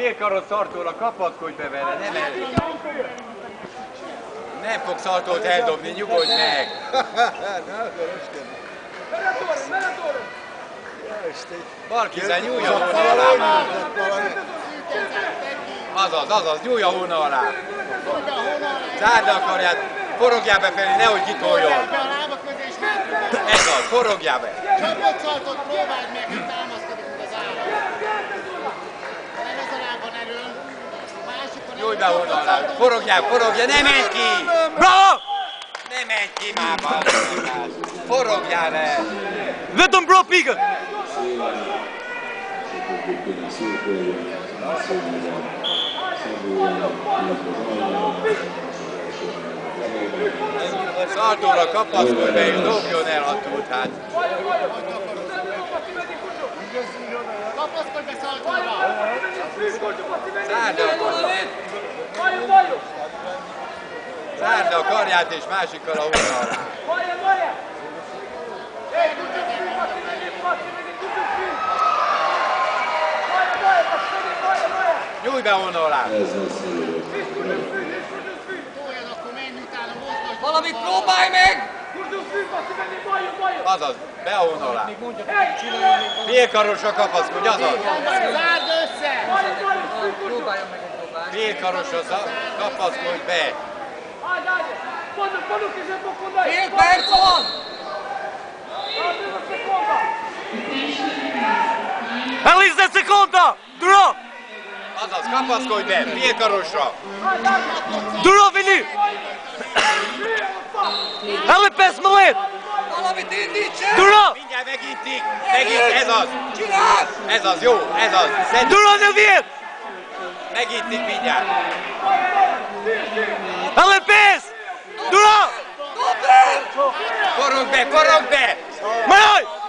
Félkaros szartóra kapaszkodj be vele, nem fog szartót eldobni, nyugodj meg! Balkizen nyúlja volna alá! Azaz, nyúlja volna alá! Zárd a karját, forogjál befelé, nehogy kitoljon! Ez az, forogjál be! Csapatszaltot próbáld meg, hogy támaszkodik az állat. Nem ez a lábban erőn. Nyújj be volna alá! Forogjál, ne menj ki! Bravo! Ne menj ki már, balkizás! Forogjál le! Vedom, bro, piga! Szartóra kapaszkodj be és dobjon el a túltát! Kapaszkodj be Szaltóra! Zárd a karját és másikkal a húzza alá! Nyújj be volna alá! Valamit próbálj meg! Azaz, be a volna alá! Félkarosra kapaszkodj, azaz! Zárd össze! Próbáljon meg egy dobást. Félkarosra kapaszkodj be! Fél perc van! Elizze seconda! Duro! Azaz, kapaszkodj be, félkarosra! Duro, Vili! Elépesz mellett! Valamit indíts el! Duro! Mindjárt megint, ez az! Csináld! Ez az, jó, ez az! Szedd, Duro, ne vied! megintik mindjárt! Elépesz! Duro! Dobd el! Forogd be! Menj!